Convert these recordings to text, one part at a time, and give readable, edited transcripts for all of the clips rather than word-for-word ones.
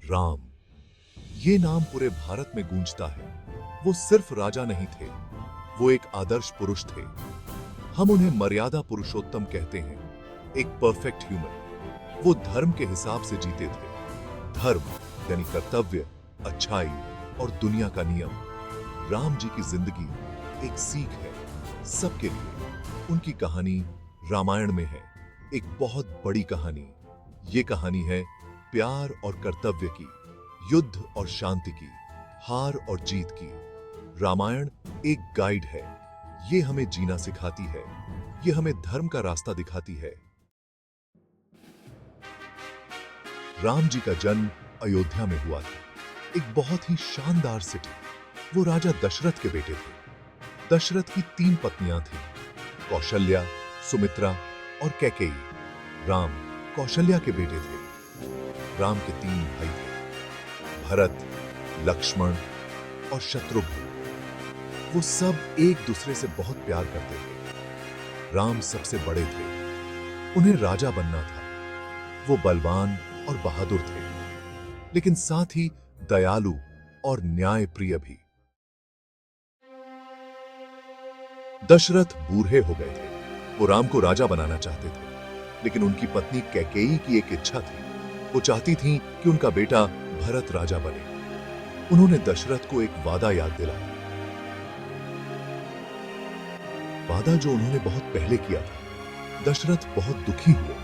राम, ये नाम पूरे भारत में गूंजता है। वो सिर्फ राजा नहीं थे, वो एक आदर्श पुरुष थे। हम उन्हें मर्यादा पुरुषोत्तम कहते हैं, एक परफेक्ट ह्यूमन। वो धर्म के हिसाब से जीते थे। धर्म यानी कर्तव्य, अच्छाई और दुनिया का नियम। राम जी की जिंदगी एक सीख है सबके लिए। उनकी कहानी रामायण में है, एक बहुत बड़ी कहानी। ये कहानी है प्यार और कर्तव्य की, युद्ध और शांति की, हार और जीत की। रामायण एक गाइड है। ये हमें जीना सिखाती है, ये हमें धर्म का रास्ता दिखाती है। राम जी का जन्म अयोध्या में हुआ था, एक बहुत ही शानदार सिटी। वो राजा दशरथ के बेटे थे। दशरथ की 3 पत्नियां थीं, कौशल्या, सुमित्रा और कैकेयी। राम कौशल्या के बेटे थे। राम के 3 भाई थे, भरत, लक्ष्मण और शत्रुघ्न। वो सब एक दूसरे से बहुत प्यार करते थे। राम सबसे बड़े थे, उन्हें राजा बनना था। वो बलवान और बहादुर थे, लेकिन साथ ही दयालु और न्यायप्रिय भी। दशरथ बूढ़े हो गए थे। वो राम को राजा बनाना चाहते थे, लेकिन उनकी पत्नी कैकेयी की एक इच्छा थी। वो चाहती थीं कि उनका बेटा भरत राजा बने। उन्होंने दशरथ को एक वादा याद दिलाया, वादा जो उन्होंने बहुत पहले किया था। दशरथ बहुत दुखी हुए,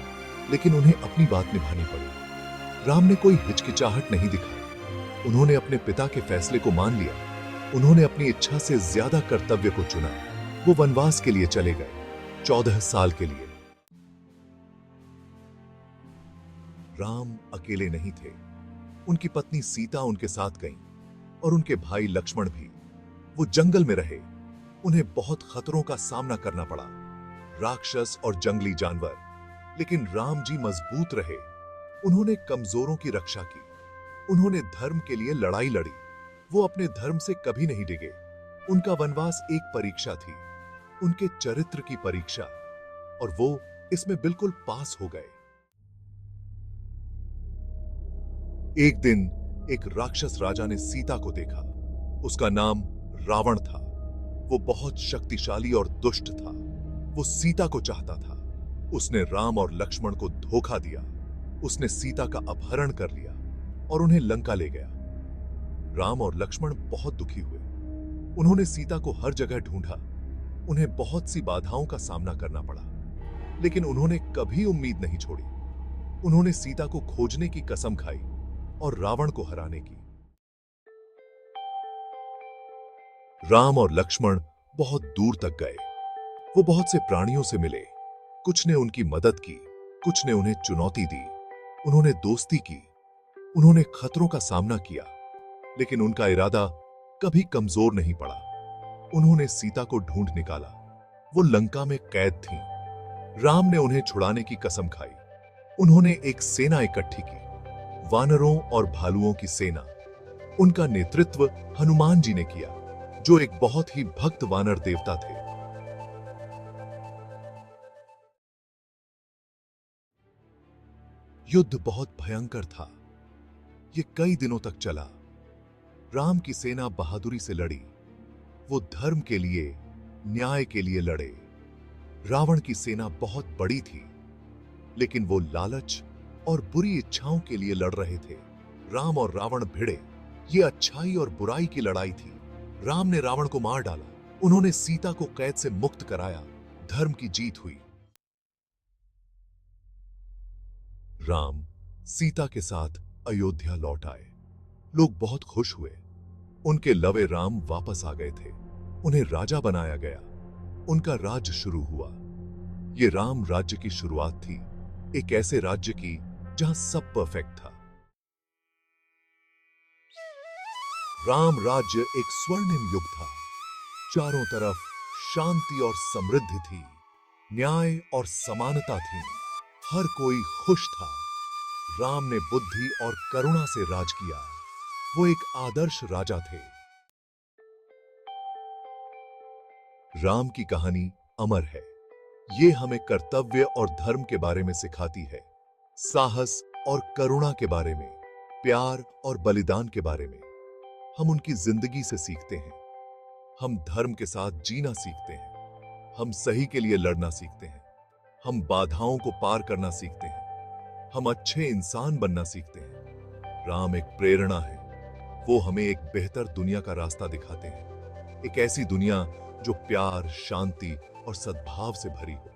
लेकिन उन्हें अपनी बात निभानी पड़ी। राम ने कोई हिचकिचाहट नहीं दिखाई। उन्होंने अपने पिता के फैसले को मान लिया। उन्होंने अपनी इच्छा से ज्यादा कर्तव्य को चुना। वो वनवास के लिए चले गए, 14 साल के लिए। राम अकेले नहीं थे। उनकी पत्नी सीता उनके साथ गई और उनके भाई लक्ष्मण भी। वो जंगल में रहे। उन्हें बहुत खतरों का सामना करना पड़ा, राक्षस और जंगली जानवर। लेकिन राम जी मजबूत रहे। उन्होंने कमजोरों की रक्षा की। उन्होंने धर्म के लिए लड़ाई लड़ी। वो अपने धर्म से कभी नहीं डिगे। उनका वनवास एक परीक्षा थी, उनके चरित्र की परीक्षा, और वो इसमें बिल्कुल पास हो गए। एक दिन एक राक्षस राजा ने सीता को देखा। उसका नाम रावण था। वो बहुत शक्तिशाली और दुष्ट था। वो सीता को चाहता था। उसने राम और लक्ष्मण को धोखा दिया। उसने सीता का अपहरण कर लिया और उन्हें लंका ले गया। राम और लक्ष्मण बहुत दुखी हुए। उन्होंने सीता को हर जगह ढूंढा। उन्हें बहुत सी बाधाओं का सामना करना पड़ा, लेकिन उन्होंने कभी उम्मीद नहीं छोड़ी। उन्होंने सीता को खोजने की कसम खाई और रावण को हराने की। राम और लक्ष्मण बहुत दूर तक गए। वो बहुत से प्राणियों से मिले। कुछ ने उनकी मदद की, कुछ ने उन्हें चुनौती दी। उन्होंने दोस्ती की, उन्होंने खतरों का सामना किया, लेकिन उनका इरादा कभी कमजोर नहीं पड़ा। उन्होंने सीता को ढूंढ निकाला। वो लंका में कैद थीं। राम ने उन्हें छुड़ाने की कसम खाई। उन्होंने एक सेना इकट्ठी की, वानरों और भालुओं की सेना। उनका नेतृत्व हनुमान जी ने किया, जो एक बहुत ही भक्त वानर देवता थे। युद्ध बहुत भयंकर था। ये कई दिनों तक चला। राम की सेना बहादुरी से लड़ी। वो धर्म के लिए, न्याय के लिए लड़े। रावण की सेना बहुत बड़ी थी, लेकिन वो लालच और बुरी इच्छाओं के लिए लड़ रहे थे। राम और रावण भिड़े। ये अच्छाई और बुराई की लड़ाई थी। राम ने रावण को मार डाला। उन्होंने सीता को कैद से मुक्त कराया। धर्म की जीत हुई। राम सीता के साथ अयोध्या लौट आए। लोग बहुत खुश हुए। उनके लवे राम वापस आ गए थे। उन्हें राजा बनाया गया। उनका राज्य शुरू हुआ। ये राम राज्य की शुरुआत थी, एक ऐसे राज्य की जहां सब परफेक्ट था। राम राज्य एक स्वर्णिम युग था। चारों तरफ शांति और समृद्धि थी, न्याय और समानता थी। हर कोई खुश था। राम ने बुद्धि और करुणा से राज किया। वो एक आदर्श राजा थे। राम की कहानी अमर है। ये हमें कर्तव्य और धर्म के बारे में सिखाती है, साहस और करुणा के बारे में। प्यार और बलिदान के बारे में। हम उनकी जिंदगी से सीखते हैं। हम धर्म के साथ जीना सीखते हैं। हम सही के लिए लड़ना सीखते हैं। हम बाधाओं को पार करना सीखते हैं। हम अच्छे इंसान बनना सीखते हैं। राम एक प्रेरणा है। वो हमें एक बेहतर दुनिया का रास्ता दिखाते हैं। एक ऐसी दुनिया जो प्यार, शांति और सद्भाव से भरी हो।